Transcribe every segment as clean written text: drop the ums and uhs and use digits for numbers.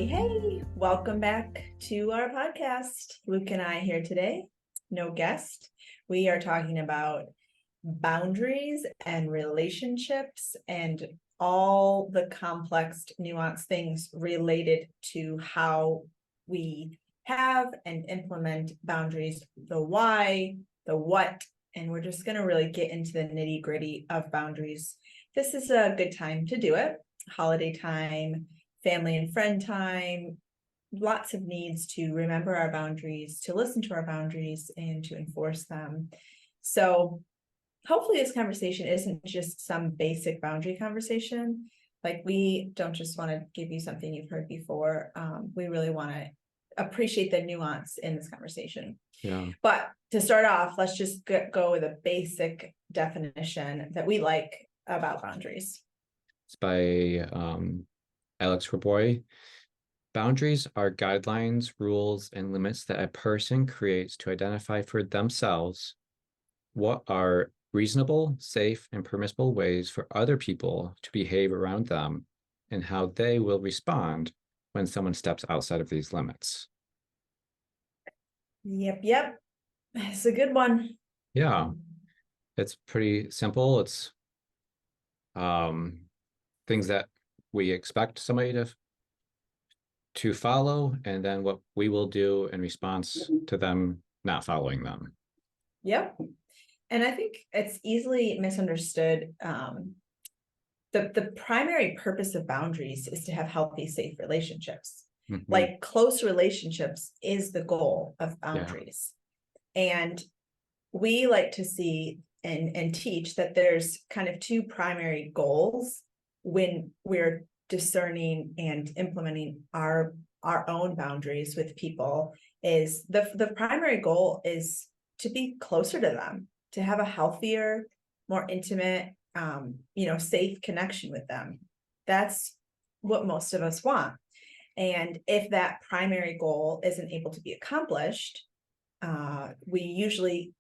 Hey, welcome back to our podcast. Luke and I here today, no guest. We are talking about boundaries and relationships and all the complex, nuanced things related to how we have and implement boundaries, the why, the what, and we're just going to really get into the nitty-gritty of boundaries. This is a good time to do it. Holiday time, family and friend time, lots of needs to remember our boundaries, to listen to our boundaries, and to enforce them. So hopefully this conversation isn't just some basic boundary conversation. Like, we don't just want to give you something you've heard before. We really want to appreciate the nuance in this conversation. Yeah. But to start off, let's just go with a basic definition that we like about boundaries. It's by Alex Raboy. Boundaries are guidelines, rules, and limits that a person creates to identify for themselves what are reasonable, safe, and permissible ways for other people to behave around them and how they will respond when someone steps outside of these limits. Yep. It's a good one. Yeah, it's pretty simple. It's things that we expect somebody to follow, and then what we will do in response to them not following them. Yep. And I think it's easily misunderstood. The primary purpose of boundaries is to have healthy, safe relationships. Mhm. Like, close relationships is the goal of boundaries. Yeah. And we like to see and teach that there's kind of two primary goals when we're discerning and implementing our own boundaries with people. Is the primary goal is to be closer to them, to have a healthier, more intimate, safe connection with them. That's what most of us want. And if that primary goal isn't able to be accomplished, we usually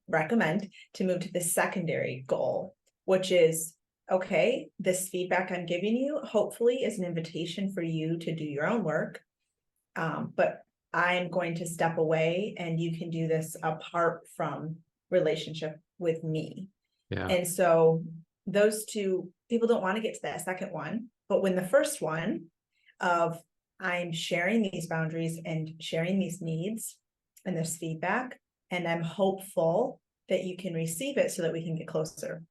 recommend to move to the secondary goal, which is, okay, this feedback I'm giving you hopefully is an invitation for you to do your own work. But I'm going to step away and you can do this apart from relationship with me. Yeah. And so those two, people don't want to get to that second one. But when the first one of I'm sharing these boundaries and sharing these needs and this feedback, and I'm hopeful that you can receive it so that we can get closer.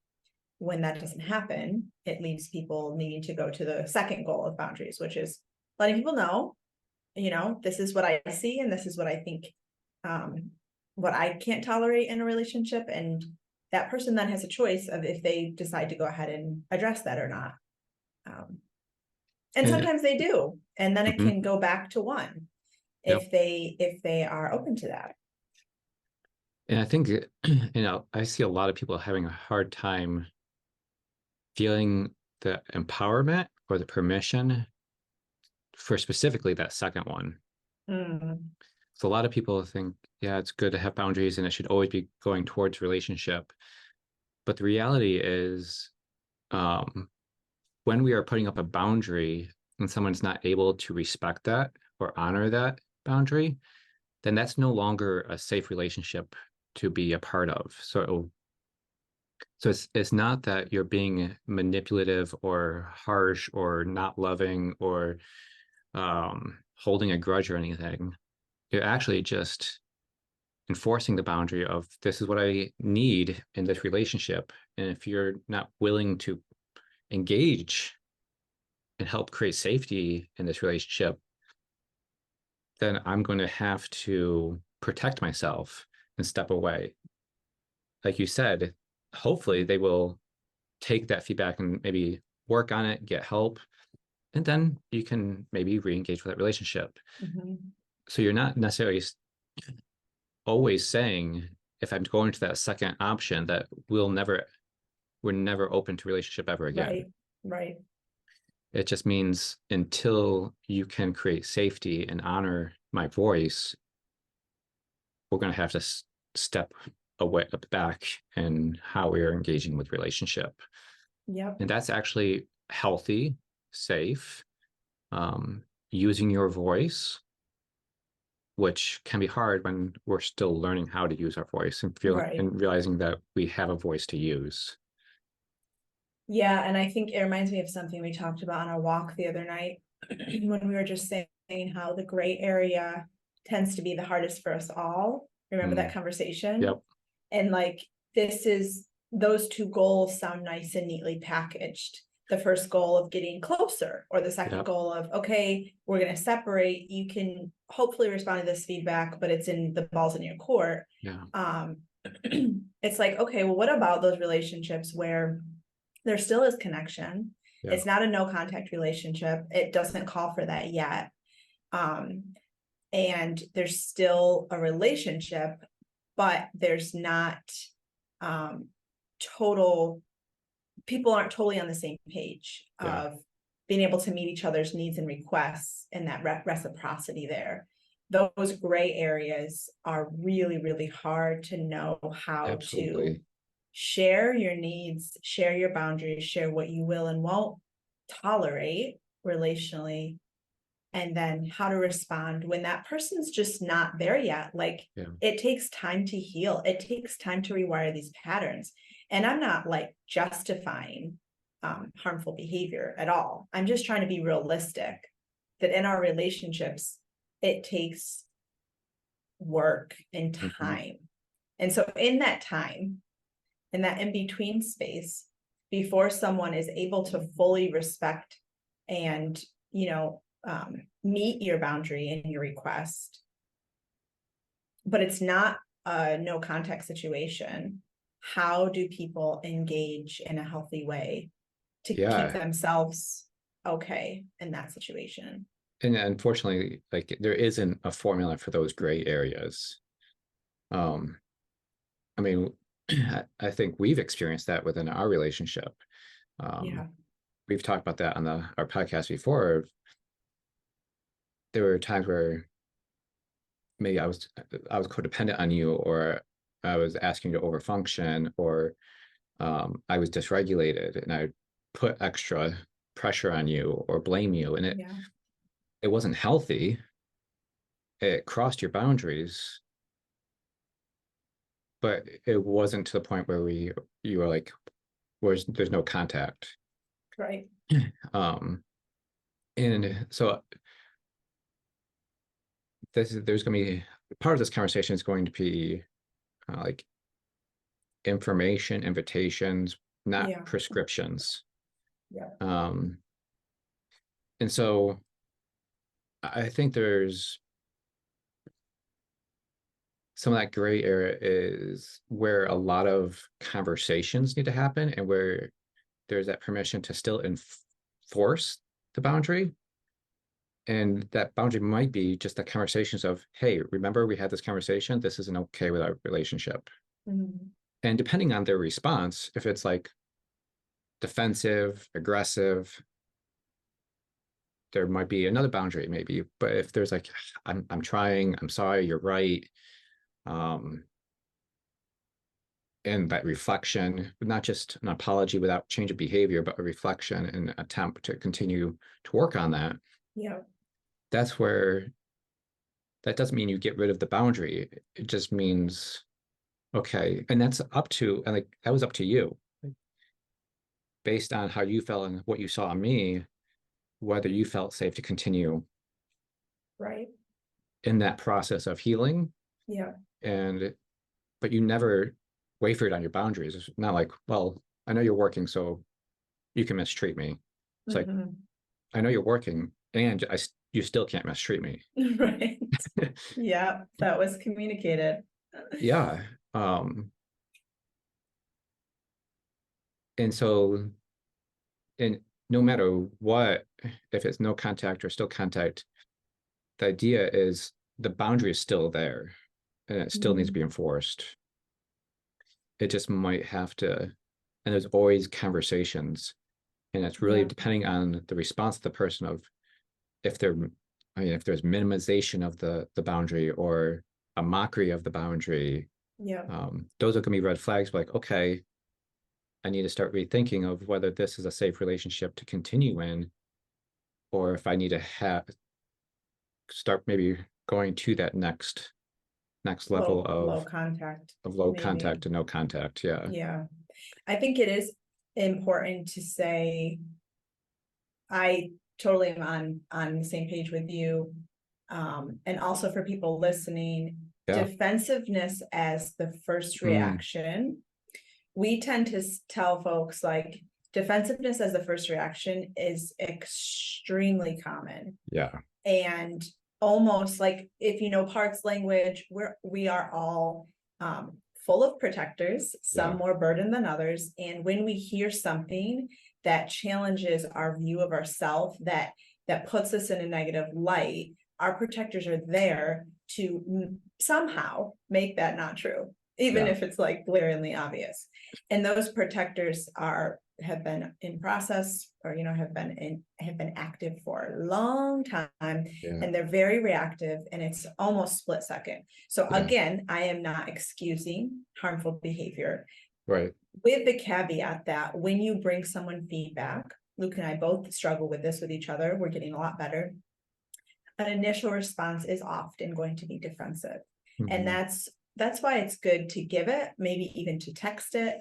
When that doesn't happen, it leaves people needing to go to the second goal of boundaries, which is letting people know, this is what I see and this is what I think, what I can't tolerate in a relationship. And that person then has a choice of if they decide to go ahead and address that or not. And sometimes they do. And then it can go back to one if they are open to that. And I think, I see a lot of people having a hard time feeling the empowerment or the permission for specifically that second one. So a lot of people think, yeah, it's good to have boundaries and it should always be going towards relationship. But the reality is, when we are putting up a boundary and someone's not able to respect that or honor that boundary, then that's no longer a safe relationship to be a part of. So it's not that you're being manipulative or harsh or not loving or holding a grudge or anything. You're actually just enforcing the boundary of this is what I need in this relationship. And if you're not willing to engage and help create safety in this relationship, then I'm going to have to protect myself and step away. Like you said, hopefully they will take that feedback and maybe work on it, get help, and then you can maybe re-engage with that relationship. So you're not necessarily always saying, if I'm going to that second option, that we're never open to relationship ever again. Right. It just means until you can create safety and honor my voice, we're going to have to step away back in how we are engaging with relationship. Yep. And that's actually healthy, safe, using your voice, which can be hard when we're still learning how to use our voice and Right. and realizing that we have a voice to use. Yeah, and I think it reminds me of something we talked about on our walk the other night when we were just saying how the gray area tends to be the hardest for us all. Remember that conversation? Yep. And like those two goals sound nice and neatly packaged. The first goal of getting closer, or the second Yep. goal of, okay, we're going to separate. You can hopefully respond to this feedback, but it's in the ball's in your court. Yeah. It's like, okay, well, what about those relationships where there still is connection? Yeah. It's not a no contact relationship. It doesn't call for that yet. And there's still a relationship, but there's not people aren't totally on the same page of being able to meet each other's needs and requests, and that reciprocity there. Those gray areas are really, really hard to know how to share your needs, share your boundaries, share what you will and won't tolerate relationally, and then how to respond when that person's just not there yet. Like, it takes time to heal. It takes time to rewire these patterns. And I'm not like justifying harmful behavior at all. I'm just trying to be realistic that in our relationships, it takes work and time. And so in that time, in that in-between space, before someone is able to fully respect and, meet your boundary and your request, but it's not a no contact situation, how do people engage in a healthy way to keep themselves okay in that situation? And unfortunately, like, there isn't a formula for those gray areas. I mean, I think we've experienced that within our relationship. We've talked about that on our podcast before. There were times where maybe I was codependent on you, or I was asking you to overfunction, or I was dysregulated and I put extra pressure on you or blame you, and it wasn't healthy. It crossed your boundaries, but it wasn't to the point where you were like, there's no contact. Right. And so there's going to be part of this conversation is going to be like information, invitations, not prescriptions. And so I think there's some of that gray area is where a lot of conversations need to happen, and where there's that permission to still enforce the boundary. And that boundary might be just the conversations of, hey, remember we had this conversation? This isn't okay with our relationship. And depending on their response, if it's like defensive, aggressive, there might be another boundary maybe. But if there's like, I'm trying, I'm sorry, you're right. And that reflection, not just an apology without change of behavior, but a reflection and attempt to continue to work on that. That's where, that doesn't mean you get rid of the boundary. It just means, okay, and that's up to, and like, that was up to you. Based on how you felt and what you saw in me, whether you felt safe to continue in that process of healing. But you never wavered on your boundaries. It's not like, well, I know you're working, so you can mistreat me. It's like, I know you're working, and you still can't mistreat me. Right. That was communicated. And so, and no matter what, if it's no contact or still contact, the idea is the boundary is still there, and it still needs to be enforced. It just might have to, and there's always conversations, and it's really depending on the response of the person of if there's minimization of the boundary or a mockery of the boundary. Those are going to be red flags. Like, okay, I need to start rethinking of whether this is a safe relationship to continue in, or if I need to start maybe going to that next level low contact, of low maybe. contact to no contact. Yeah. Yeah. I think it is important to say, I totally am on the same page with you. And also for people listening, Yeah. defensiveness as the first reaction. We tend to tell folks like defensiveness as the first reaction is extremely common. Yeah. And almost like, if you know Parks language, we are all full of protectors, some more burdened than others. And when we hear something that challenges our view of ourselves, that puts us in a negative light, our protectors are there to somehow make that not true, even if it's like glaringly obvious. And those protectors have been in process, or have been active for a long time, and they're very reactive, and it's almost split second. So again, I am not excusing harmful behavior, right, with the caveat that when you bring someone feedback, Luke and I both struggle with this with each other, we're getting a lot better. An initial response is often going to be defensive. And that's why it's good to give it, maybe even to text it,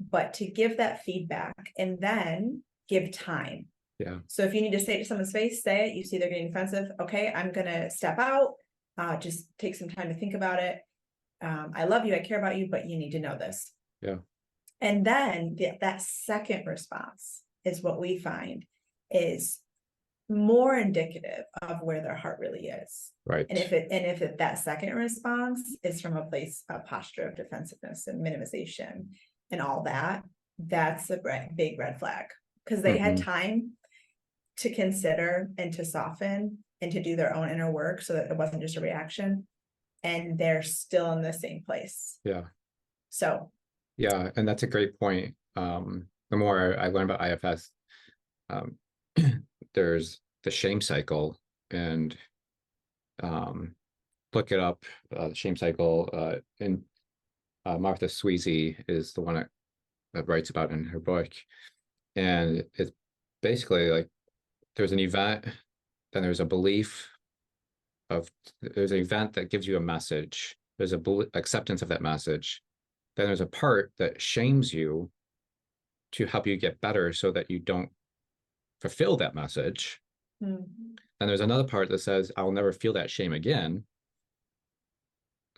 but to give that feedback and then give time. Yeah. So if you need to say it to someone's face, say it. You see they're getting defensive. Okay, I'm gonna step out. Just take some time to think about it. I love you, I care about you, but you need to know this. Yeah. And then that second response is what we find is more indicative of where their heart really is. Right. And if that second response is from a posture of defensiveness and minimization and all that, that's a big red flag, because they had time to consider and to soften and to do their own inner work so that it wasn't just a reaction, and they're still in the same place. Yeah. So. Yeah. And that's a great point. The more I learn about IFS, there's the shame cycle, and look it up, the shame cycle, and Martha Sweezy is the one that writes about in her book. And it's basically like there's an event, then there's a belief there's an event that gives you a message, there's a acceptance of that message, then there's a part that shames you to help you get better so that you don't fulfill that message. And there's another part that says, I'll never feel that shame again.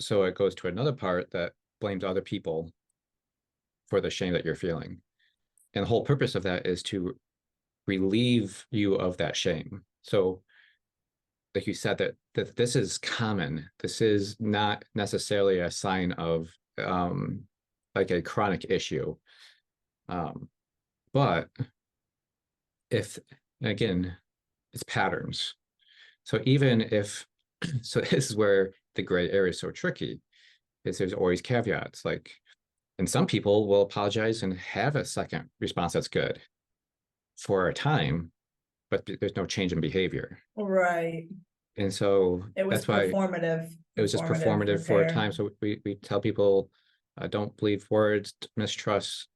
So it goes to another part that blames other people for the shame that you're feeling. And the whole purpose of that is to relieve you of that shame. So like you said, that this is common. This is not necessarily a sign of like a chronic issue. But if, again, it's patterns. So even if, so this is where the gray area is so tricky, is there's always caveats. Like, and some people will apologize and have a second response that's good for a time, but there's no change in behavior. Right. And so it was performative. It was just performative for a time. So we tell people, don't believe words, mistrust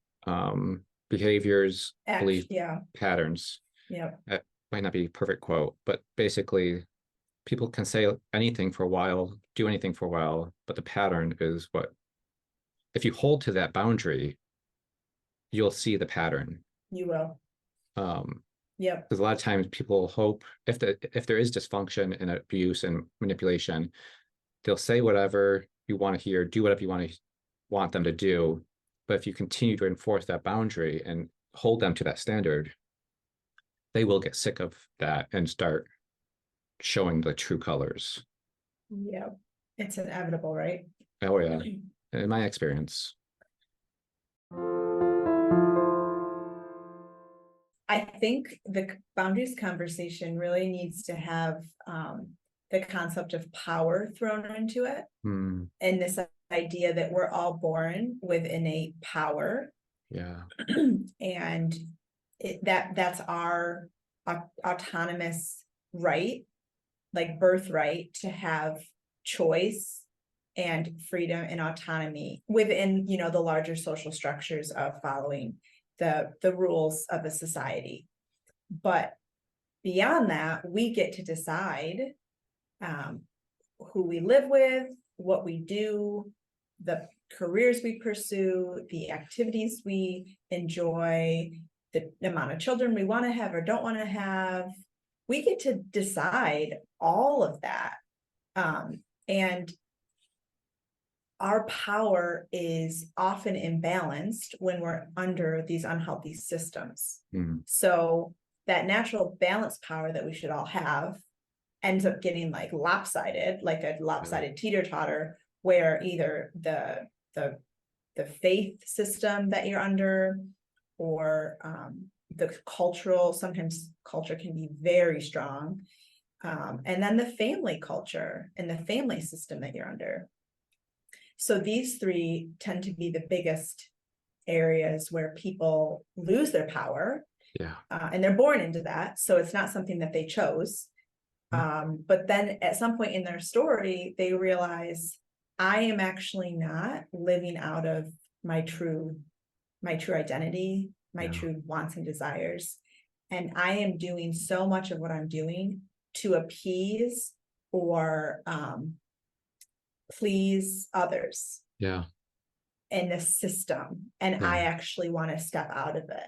behaviors, believe patterns. Yeah. That might not be a perfect quote, but basically people can say anything for a while, do anything for a while, but the pattern is what, if you hold to that boundary, you'll see the pattern. You will. Because a lot of times people hope, if there is dysfunction and abuse and manipulation, they'll say whatever you want to hear, do whatever you want them to do. But if you continue to enforce that boundary and hold them to that standard, they will get sick of that and start showing the true colors. Yeah, it's inevitable, right? Oh yeah, in my experience. I think the boundaries conversation really needs to have the concept of power thrown into it. And this idea that we're all born with innate power. Yeah. And that's our autonomous right, like birthright, to have choice and freedom and autonomy within, the larger social structures of following the rules of a society. But beyond that, we get to decide who we live with, what we do, the careers we pursue, the activities we enjoy, the amount of children we want to have or don't want to have. We get to decide all of that. And our power is often imbalanced when we're under these unhealthy systems. So that natural balance power that we should all have ends up getting like lopsided, like a lopsided teeter-totter, where either the faith system that you're under, or the cultural, sometimes culture can be very strong, and then the family culture and the family system that you're under. So these three tend to be the biggest areas where people lose their power. And they're born into that. So it's not something that they chose. But then at some point in their story, they realize, I am actually not living out of my true identity, my true wants and desires. And I am doing so much of what I'm doing to appease or please others in the system. And I actually want to step out of it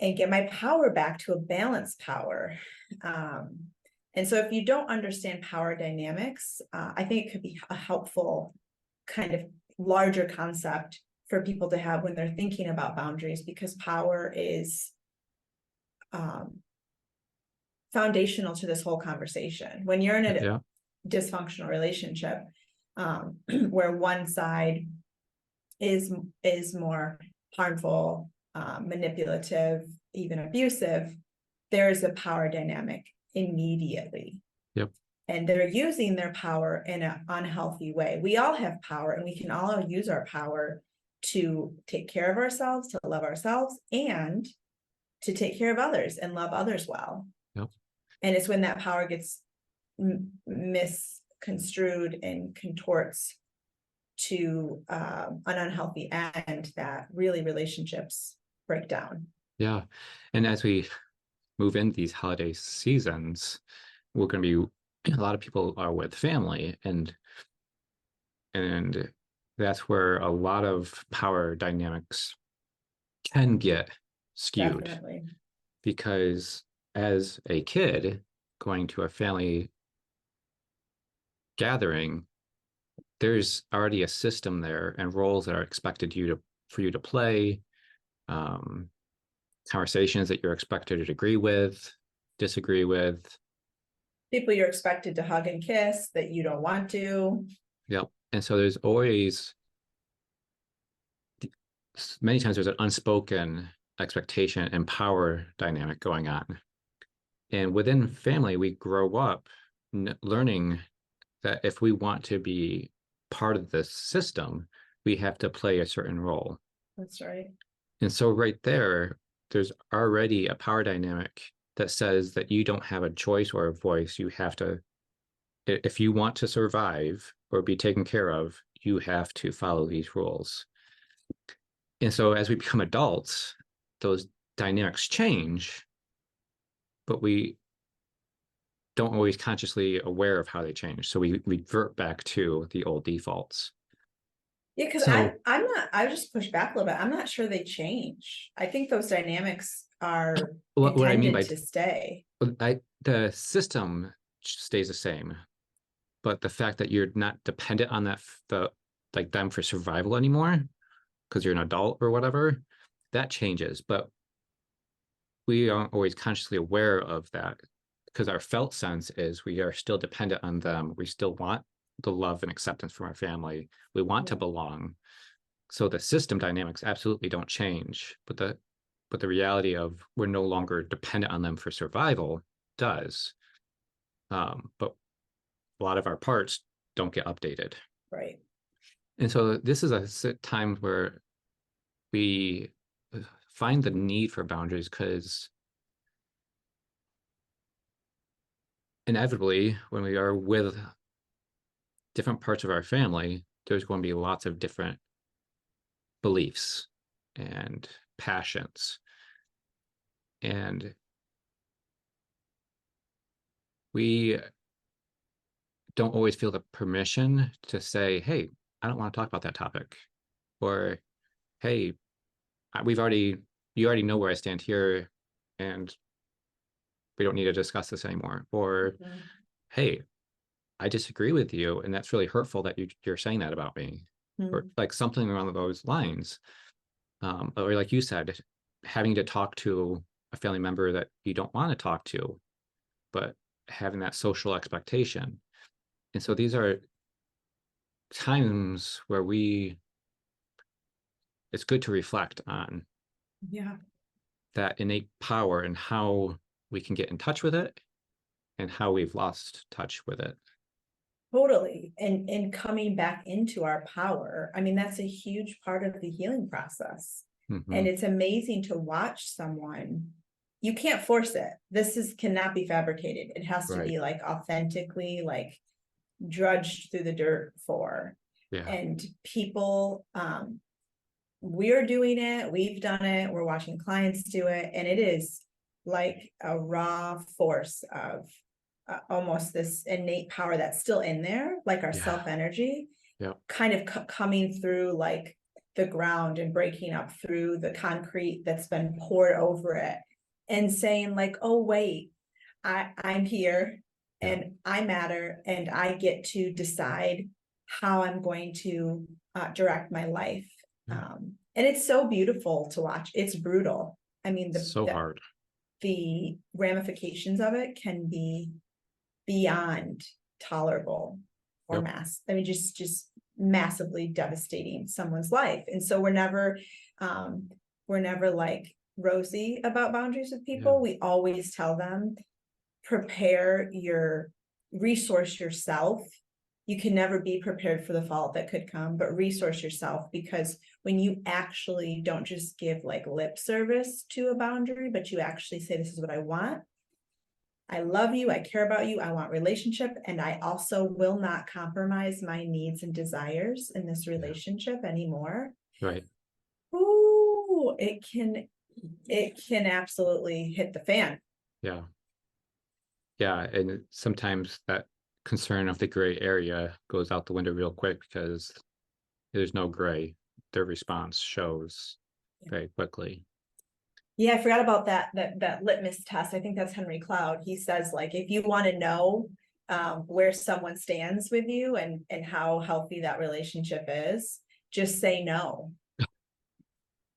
and get my power back to a balanced power. And so if you don't understand power dynamics, I think it could be a helpful kind of larger concept for people to have when they're thinking about boundaries, because power is foundational to this whole conversation. When you're in a dysfunctional relationship, where one side is more harmful, manipulative, even abusive, there is a power dynamic immediately. And they're using their power in an unhealthy way. We all have power, and we can all use our power to take care of ourselves, to love ourselves, and to take care of others and love others well. And it's when that power gets misconstrued and contorts to an unhealthy end that really relationships break down. And as we move into these holiday seasons, we're going to be, a lot of people are with family, and that's where a lot of power dynamics can get skewed. Definitely. Because as a kid going to a family gathering, there's already a system there and roles that are expected for you to play, conversations that you're expected to agree with, disagree with, people you're expected to hug and kiss that you don't want to. And so there's always, many times there's an unspoken expectation and power dynamic going on. And within family, we grow up learning that if we want to be part of this system, we have to play a certain role. That's right. And so right there's already a power dynamic that says that you don't have a choice or a voice. You have to, if you want to survive or be taken care of, you have to follow these rules. And so as we become adults, those dynamics change, but we don't always consciously aware of how they change. So we revert back to the old defaults. Because I just push back a little bit. I'm not sure they change. I think those dynamics are what I mean by to stay. The system stays the same, but the fact that you're not dependent on like them for survival anymore, because you're an adult or whatever, that changes. But we aren't always consciously aware of that, because our felt sense is we are still dependent on them. We still want the love and acceptance from our family. We want to belong. So the system dynamics absolutely don't change, but the reality of we're no longer dependent on them for survival does. But a lot of our parts don't get updated. Right. And so this is a time where we find the need for boundaries, because inevitably, when we are with different parts of our family, there's going to be lots of different beliefs and passions. And we don't always feel the permission to say, hey, I don't want to talk about that topic. Or, hey, you already know where I stand here, and we don't need to discuss this anymore. Or, Mhm. hey, I disagree with you, and that's really hurtful that you're saying that about me. Or Mhm. like something along those lines. Or like you said, having to talk to a family member that you don't want to talk to, but having that social expectation. And so these are times where it's good to reflect on Yeah. that innate power and how we can get in touch with it and how we've lost touch with it. Totally. And coming back into our power. I mean, that's a huge part of the healing process. Mm-hmm. And it's amazing to watch someone. You can't force it. Cannot be fabricated. It has to Right. be like authentically like drudged through the dirt for. Yeah. And people, we're doing it, we've done it, we're watching clients do it, and it is like a raw force of almost this innate power that's still in there, like our Yeah. self energy, Yeah. kind of coming through like the ground and breaking up through the concrete that's been poured over it, and saying like, oh wait, I'm here Yeah. and I matter and I get to decide how I'm going to direct my life. Yeah. And it's so beautiful to watch. It's brutal. I mean, So hard. the ramifications of it can be beyond tolerable or Yep. I mean, just massively devastating someone's life. And so we're never like rosy about boundaries with Yeah. people. We always tell them, resource yourself. You can never be prepared for the fault that could come, but resource yourself, because when you actually don't just give like lip service to a boundary, but you actually say, this is what I want. I love you. I care about you. I want relationship. And I also will not compromise my needs and desires in this Yeah. relationship anymore. Right. Ooh, it can absolutely hit the fan. Yeah. Yeah. And sometimes that concern of the gray area goes out the window real quick because there's no gray. Their response shows very quickly. Yeah, I forgot about that litmus test. I think that's Henry Cloud. He says, like, if you want to know where someone stands with you and how healthy that relationship is, just say no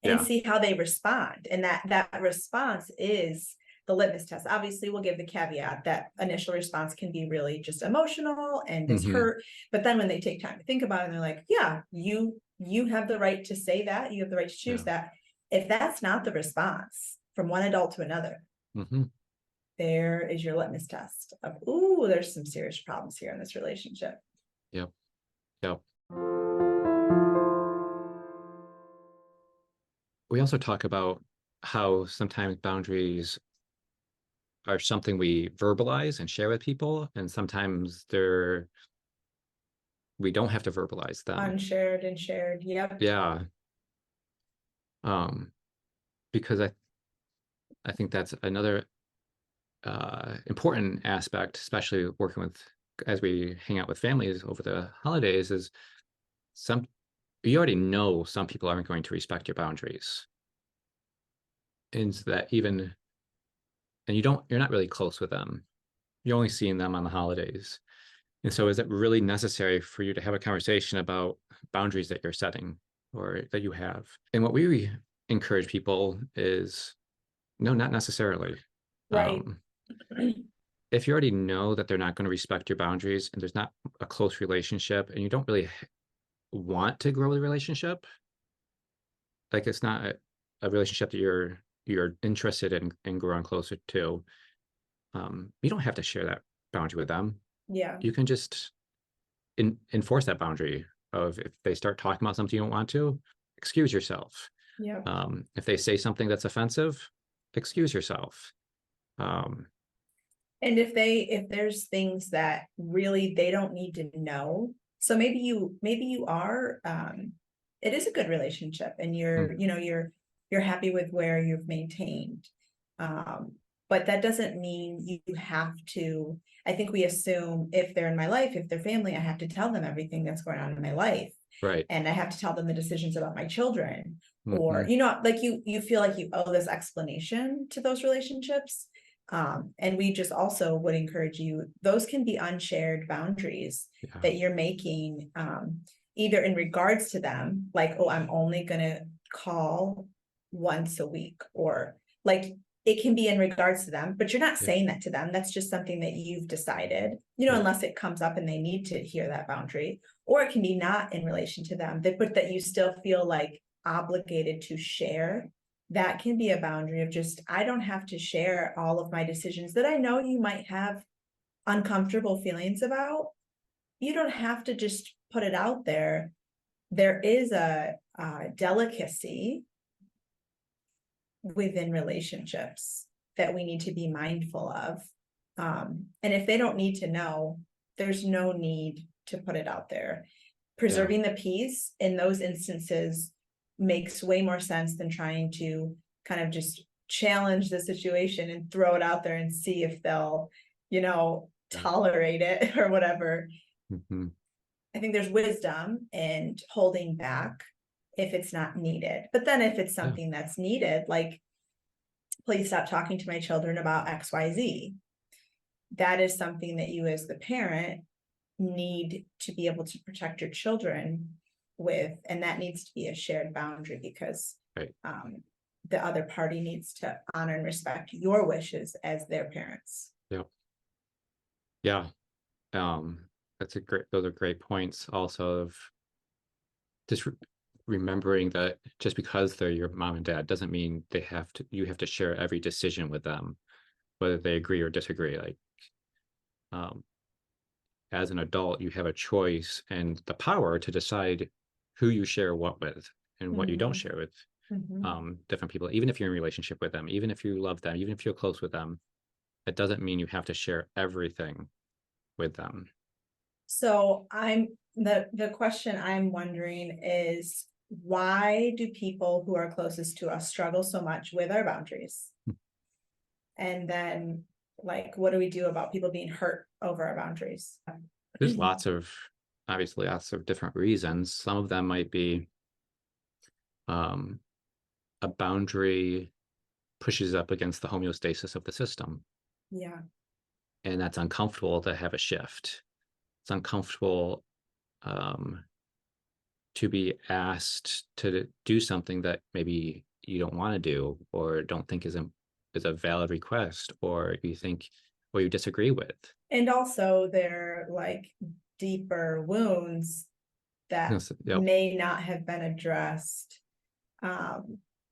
and Yeah. see how they respond. And that response is the litmus test. Obviously, we'll give the caveat that initial response can be really just emotional and it's Mm-hmm. hurt. But then when they take time to think about it, and they're like, yeah, you have the right to say that, you have the right to choose Yeah. that. If that's not the response from one adult to another, Mm-hmm. there is your litmus test of, ooh, there's some serious problems here in this relationship. Yep. Yep. We also talk about how sometimes boundaries are something we verbalize and share with people, and sometimes we don't have to verbalize them. Unshared and shared. Yep. Yeah. Um, because I think that's another important aspect, especially working with as we hang out with families over the holidays, is some you already know some people aren't going to respect your boundaries. And so that even and you're not really close with them. You're only seeing them on the holidays. And so is it really necessary for you to have a conversation about boundaries that you're setting or that you have? And what we encourage people is no, not necessarily. Right. Um, if you already know that they're not going to respect your boundaries and there's not a close relationship and you don't really want to grow the relationship, like it's not a relationship that you're interested in growing closer to, you don't have to share that boundary with them. Yeah. You can just enforce that boundary of if they start talking about something you don't want to, excuse yourself. Yeah. If they say something that's offensive, excuse yourself. Um, And if there's things that really they don't need to know, so maybe you are it is a good relationship and you're mm, you know you're happy with where you've maintained, But that doesn't mean you have to, I think we assume if they're in my life, if they're family, I have to tell them everything that's going on in my life. Right. And I have to tell them the decisions about my children. Or, Mm-hmm. like you feel like you owe this explanation to those relationships. And we just also would encourage you, those can be unshared boundaries Yeah. that you're making, either in regards to them, like, oh, I'm only gonna call once a week, or like it can be in regards to them, but you're not Yeah. saying that to them. That's just something that you've decided, Yeah. unless it comes up and they need to hear that boundary, or it can be not in relation to them, but that you still feel like obligated to share. That can be a boundary of just, I don't have to share all of my decisions that I know you might have uncomfortable feelings about. You don't have to just put it out there. There is a delicacy within relationships that we need to be mindful of. And if they don't need to know, there's no need to put it out there. Preserving the peace in those instances makes way more sense than trying to kind of just challenge the situation and throw it out there and see if they'll, tolerate it or whatever. Mm-hmm. I think there's wisdom in holding back if it's not needed. But then if it's something that's needed, like, please stop talking to my children about XYZ. That is something that you as the parent need to be able to protect your children with, and that needs to be a shared boundary, because the other party needs to honor and respect your wishes as their parents. Yeah. Those are great points also, of just remembering that just because they're your mom and dad doesn't mean you have to share every decision with them, whether they agree or disagree. Like, as an adult, you have a choice and the power to decide who you share what with and what you don't share with different people. Even if you're in a relationship with them, even if you love them, even if you're close with them, it doesn't mean you have to share everything with them. So the question I'm wondering is, why do people who are closest to us struggle so much with our boundaries? And then, like, what do we do about people being hurt over our boundaries? There's obviously lots of different reasons. Some of them might be a boundary pushes up against the homeostasis of the system. Yeah. And that's uncomfortable to have a shift. It's uncomfortable to be asked to do something that maybe you don't want to do, or don't think is a valid request, or you disagree with. And also they're like deeper wounds that may not have been addressed.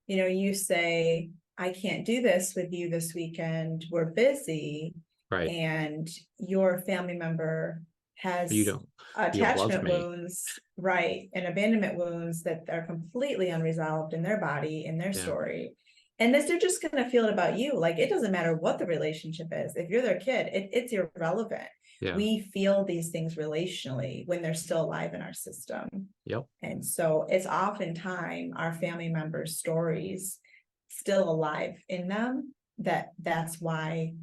You say, I can't do this with you this weekend, we're busy. Right. And your family member has attachment wounds, right, and abandonment wounds that are completely unresolved in their body, in their story. And they're just going to feel it about you. Like, it doesn't matter what the relationship is. If you're their kid, it's irrelevant. We feel these things relationally when they're still alive in our system. And so it's oftentimes our family members' stories still alive in them. That's why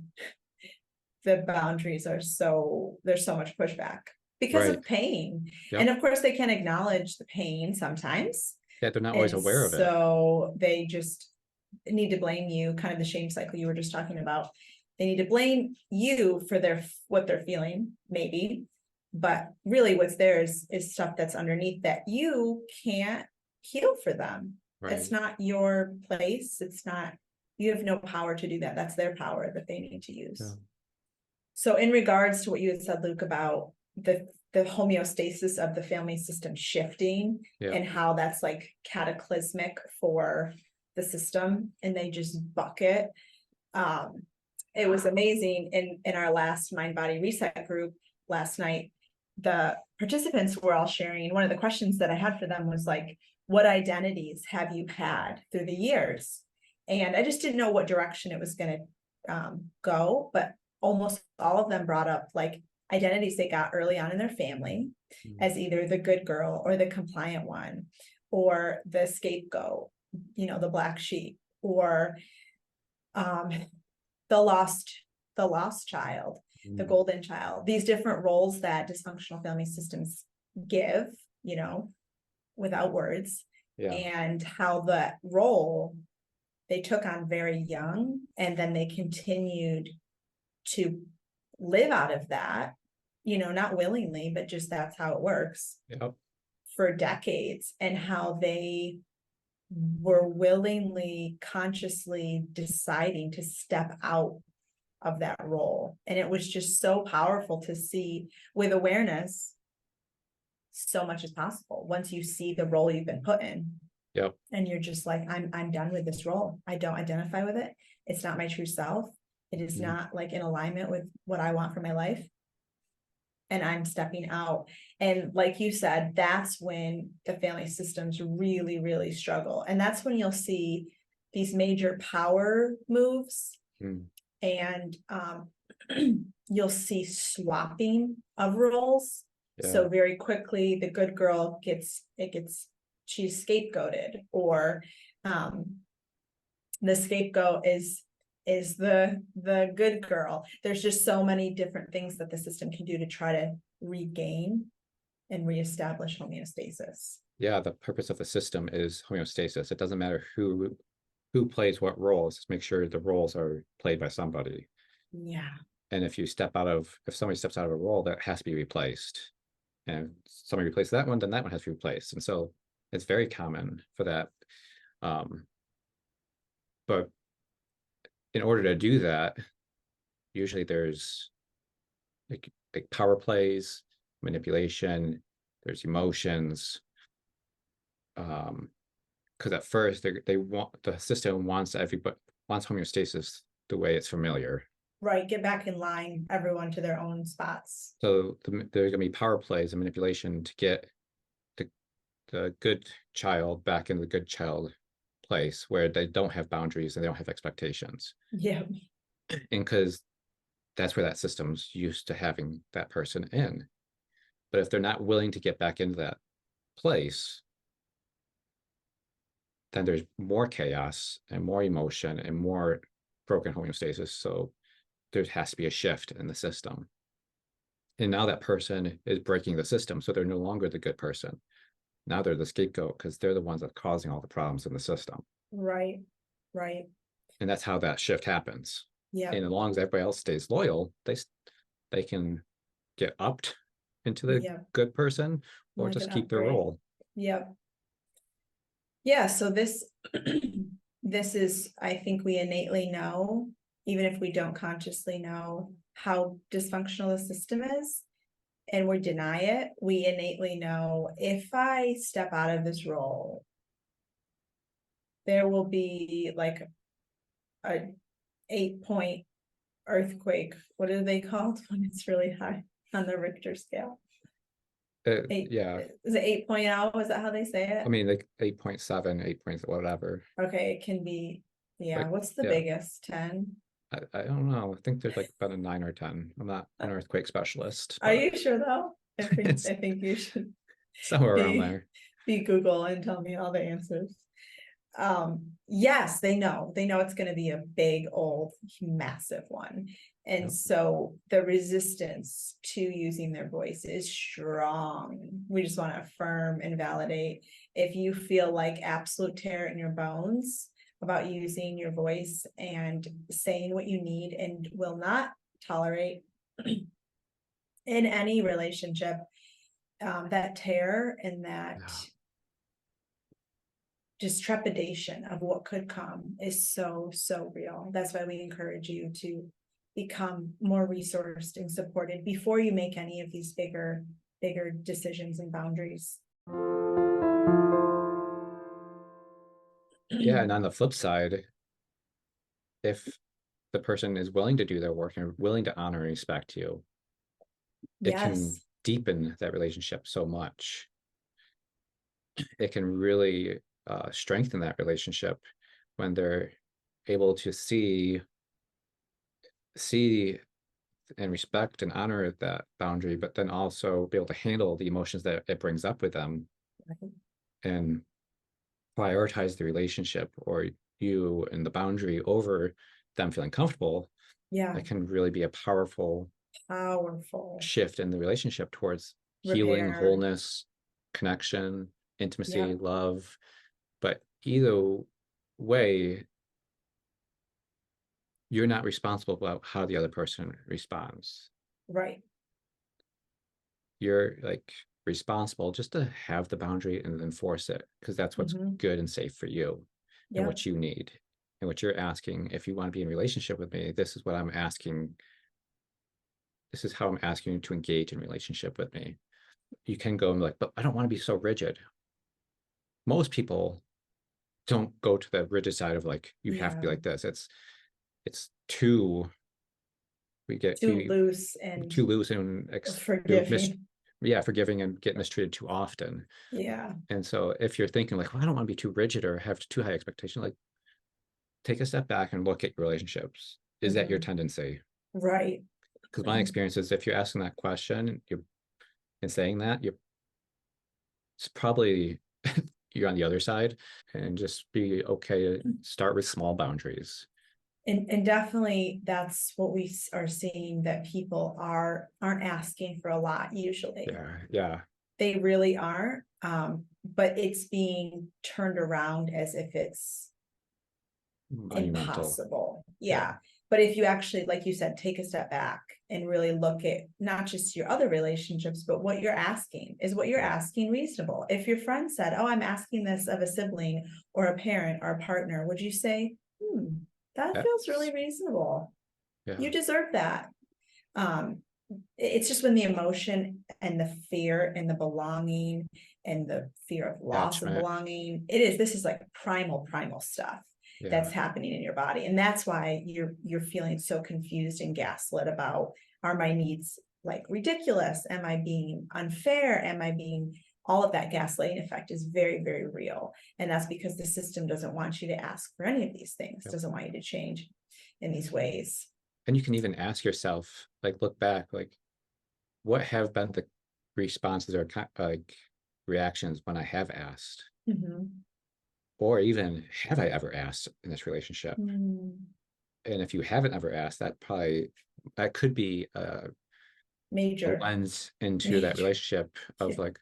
the boundaries there's so much pushback because of pain. And of course they can acknowledge the pain sometimes. They're not always aware of it. So they just need to blame you, kind of the shame cycle you were just talking about. They need to blame you for what they're feeling, maybe, but really what's there is stuff that's underneath that you can't heal for them. It's not your place. You have no power to do that. That's their power that they need to use. So in regards to what you had said, Luke, about the homeostasis of the family system shifting and how that's like cataclysmic for the system, and they just buck it. It was amazing in our last Mind Body Reset group last night. The participants were all sharing. One of the questions that I had for them was like, what identities have you had through the years? And I just didn't know what direction it was going to go, but almost all of them brought up like identities they got early on in their family as either the good girl or the compliant one, or the scapegoat, the black sheep, or the lost child, the Mm. golden child, these different roles that dysfunctional family systems give, you know, without words, Yeah. and how that role they took on very young, and then they continued to live out of that, you know, not willingly, but just that's how it works Yep. for decades, and how they were willingly, consciously deciding to step out of that role. And it was just so powerful to see. With awareness, so much is possible once you see the role you've been put in. Yep. And you're just like, I'm done with this role. I don't identify with it. It's not my true self. It is not like in alignment with what I want for my life. And I'm stepping out. And like you said, that's when the family systems really, really struggle. And that's when you'll see these major power moves. Mm. And you'll see swapping of roles. Yeah. So very quickly, the good girl she's scapegoated, or the scapegoat is the good girl. There's just so many different things that the system can do to try to regain and reestablish homeostasis. Yeah, the purpose of the system is homeostasis. It doesn't matter who plays what roles, just make sure the roles are played by somebody. Yeah. And if somebody steps out of a role, that has to be replaced. And if somebody replaces that one, then that one has to be replaced. And so it's very common for that. But in order to do that, usually there's like power plays, manipulation, there's emotions. Because at first the system wants homeostasis the way it's familiar. Right, get back in line, everyone to their own spots. So there's gonna be power plays and manipulation to get the good child back in the good child place where they don't have boundaries and they don't have expectations. Yeah. And because that's where that system's used to having that person in. But if they're not willing to get back into that place, then there's more chaos and more emotion and more broken homeostasis. So there has to be a shift in the system. And now that person is breaking the system. So they're no longer the good person. Now they're the scapegoat because they're the ones that are causing all the problems in the system. Right. Right. And that's how that shift happens. Yeah. And as long as everybody else stays loyal, they can get upped into the good person, or Like just an keep their upgrade. role. Yep. Yeah, so this is, I think we innately know, even if we don't consciously know how dysfunctional the system is, and we deny it, we innately know, if I step out of this role, there will be like a 8-point earthquake. What are they called when it's really high on the Richter scale? Yeah. Is it 8.0? Is that how they say it? I mean, like 8.7, 8 points, whatever. Okay, it can be. Yeah. Like, what's the biggest? 10? I don't know. I think there's like about a 9 or 10. I'm not an earthquake specialist. Are you sure though? I think you should somewhere around there. Be Google and tell me all the answers. Yes, they know it's going to be a big, old, massive one. And so the resistance to using their voice is strong. We just want to affirm and validate. If you feel like absolute terror in your bones about using your voice and saying what you need and will not tolerate in any relationship, that terror and that just trepidation of what could come is so real. That's why we encourage you to become more resourced and supported before you make any of these bigger decisions and boundaries. Yeah, and on the flip side, if the person is willing to do their work and willing to honor and respect you, it can deepen that relationship so much. It can really strengthen that relationship when they're able to see and respect and honor that boundary, but then also be able to handle the emotions that it brings up with them and prioritize the relationship or you and the boundary over them feeling comfortable, Yeah. that can really be a powerful shift in the relationship towards healing, Repair. wholeness, connection, intimacy, Yep. love. But either way, you're not responsible about how the other person responds. Right. You're like responsible just to have the boundary and enforce it, because that's what's good and safe for you and Yep. what you need and what you're asking. If you want to be in a relationship with me, this is what I'm asking. This is how I'm asking you to engage in relationship with me. You can go and be like, but I don't want to be so rigid. Most people don't go to the rigid side of like, you have to be Yeah. like this. It's too, we get Too loose and too loose and forgiving. forgiving and get mistreated too often. Yeah. And so if you're thinking like, well, I don't want to be too rigid or have too high expectation, like take a step back and look at your relationships. Is that your tendency? Right. Because my experience is if you're asking that question, you're and saying that, it's probably you're on the other side, and just be okay to start with small boundaries. And definitely that's what we are seeing, that people aren't asking for a lot usually. Yeah. They really aren't. But it's being turned around as if it's Monumental. impossible. Yeah. But if you actually, like you said, take a step back and really look at not just your other relationships, but what you're asking. Is what you're asking reasonable? If your friend said, oh, I'm asking this of a sibling or a parent or a partner, would you say, that feels really reasonable? You deserve that. It's just when the emotion and the fear and the belonging and the fear of loss of belonging, this is like primal stuff that's happening in your body. And that's why you're feeling so confused and gaslit about, are my needs like ridiculous? Am I being unfair? Am I being, all of that gaslighting effect is very, very real. And that's because the system doesn't want you to ask for any of these things, doesn't want you to change in these ways. And you can even ask yourself, like, look back, like, what have been the responses or like reactions when I have asked? Or even, have I ever asked in this relationship? And if you haven't ever asked, that could be a lens into that relationship of like,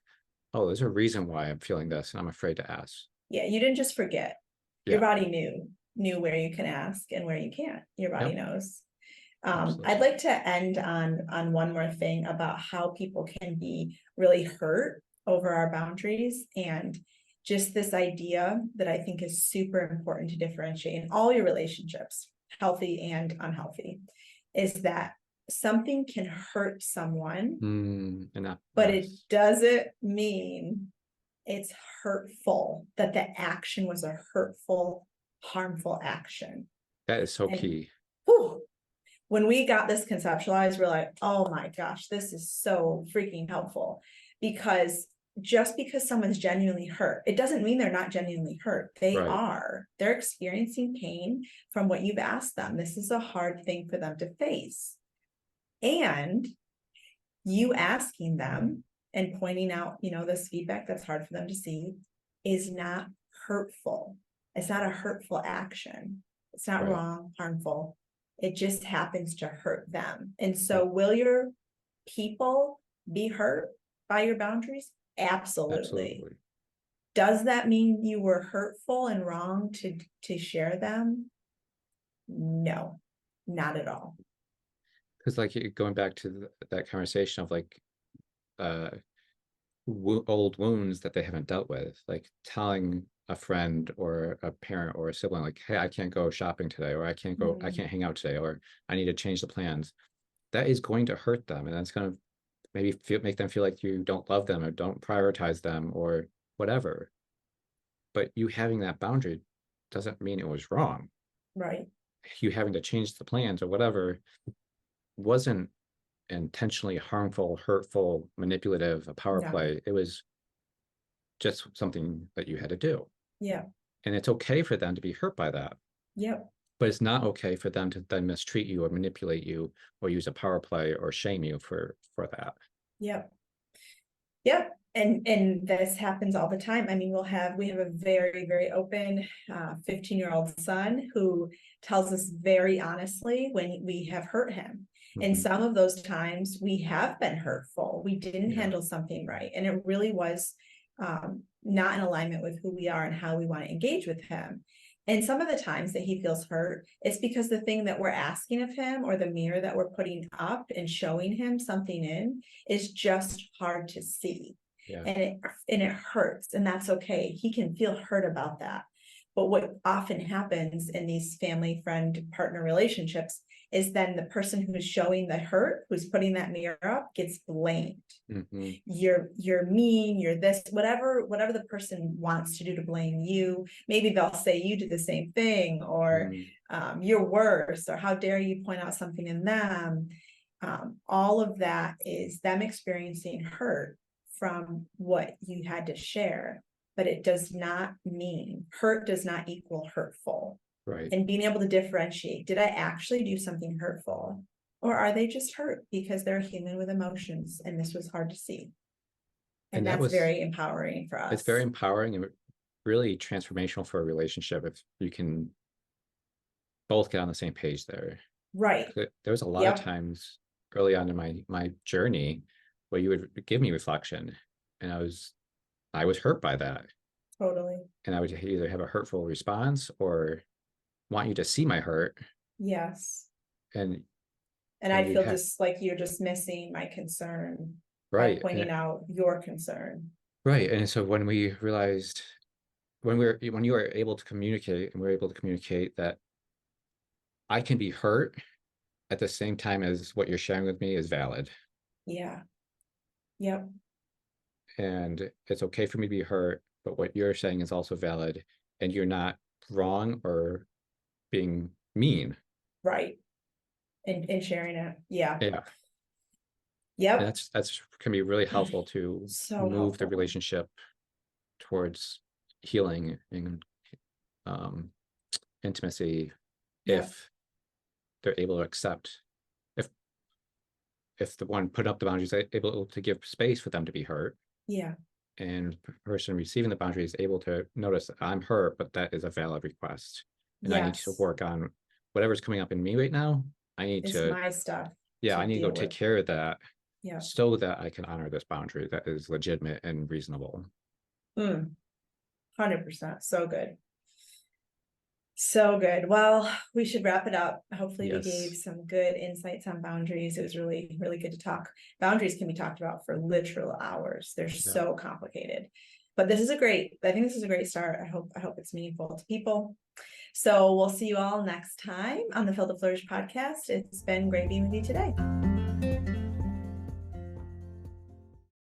oh, there's a reason why I'm feeling this and I'm afraid to ask. Yeah, you didn't just forget. Your body knew where you can ask and where you can't. Your body knows. I'd like to end on one more thing about how people can be really hurt over our boundaries, and just this idea that I think is super important to differentiate in all your relationships, healthy and unhealthy, is that something can hurt someone, but it doesn't mean it's hurtful, that the action was a hurtful, harmful action. That is so key. When we got this conceptualized, we're like, oh my gosh, this is so freaking helpful. Because just because someone's genuinely hurt, it doesn't mean they're not genuinely hurt. They are. They're experiencing pain from what you've asked them. This is a hard thing for them to face. And you asking them and pointing out, this feedback that's hard for them to see is not hurtful. It's not a hurtful action. It's not wrong, harmful. It just happens to hurt them. And so will your people be hurt by your boundaries? Absolutely. Does that mean you were hurtful and wrong to share them? No, not at all. Because like going back to that conversation of like old wounds that they haven't dealt with, like telling a friend or a parent or a sibling like, hey, I can't go shopping today, or I can't hang out today, or I need to change the plans. That is going to hurt them, and that's going to maybe make them feel like you don't love them or don't prioritize them or whatever. But you having that boundary doesn't mean it was wrong. You having to change the plans or whatever wasn't intentionally harmful, hurtful, manipulative, a power play. It was just something that you had to do. And it's okay for them to be hurt by that. But it's not okay for them to then mistreat you or manipulate you or use a power play or shame you for that. Yep. And this happens all the time. I mean, we have a very, very open 15-year-old son who tells us very honestly when we have hurt him. And Mhm. some of those times we have been hurtful. We didn't Yeah. handle something right. And it really was not in alignment with who we are and how we want to engage with him. And some of the times that he feels hurt, it's because the thing that we're asking of him or the mirror that we're putting up and showing him something in is just hard to see. Yeah. And it hurts, and that's okay. He can feel hurt about that. But what often happens in these family, friend, partner relationships is then the person who's showing the hurt, who's putting that mirror up, gets blamed. Mhm. You're mean, you're this, whatever the person wants to do to blame you. Maybe they'll say you did the same thing, or you're worse, or how dare you point out something in them. All of that is them experiencing hurt from what you had to share, but it does not mean hurt does not equal hurtful. Right. And being able to differentiate, did I actually do something hurtful, or are they just hurt because they're human with emotions and this was hard to see? And that's very empowering for us. It's very empowering and really transformational for a relationship if you can both get on the same page there. Right. There was a lot of times early on in my journey where you would give me reflection, and I was hurt by that. Totally. And I would either have a hurtful response or want you to see my hurt. Yes. And I'd feel just like you're just missing my concern by pointing out your concern. Right. And so when we realized, when you were able to communicate, and we're able to communicate that I can be hurt at the same time as what you're sharing with me is valid. Yeah. Yep. And it's okay for me to be hurt, but what you're saying is also valid, and you're not wrong or being mean. Right. And sharing it. Yeah. Yeah. Yep. And that's can be really helpful to move the relationship towards healing and intimacy if they're able to accept, if the one put up the boundaries is able to give space for them to be hurt. Yeah. And the person receiving the boundary is able to notice that I'm hurt, but that is a valid request. And I need to work on whatever's coming up in me right now. I need to my stuff. Yeah, I need to go take care of that. Yeah. So that I can honor this boundary that is legitimate and reasonable. 100%. So good. So good. Well, we should wrap it up. Hopefully we gave some good insights on boundaries. It was really, really good to talk. Boundaries can be talked about for literal hours. They're so complicated, but I think this is a great start. I hope it's meaningful to people. So we'll see you all next time on the Fill to Flourish podcast. It's been great being with you today.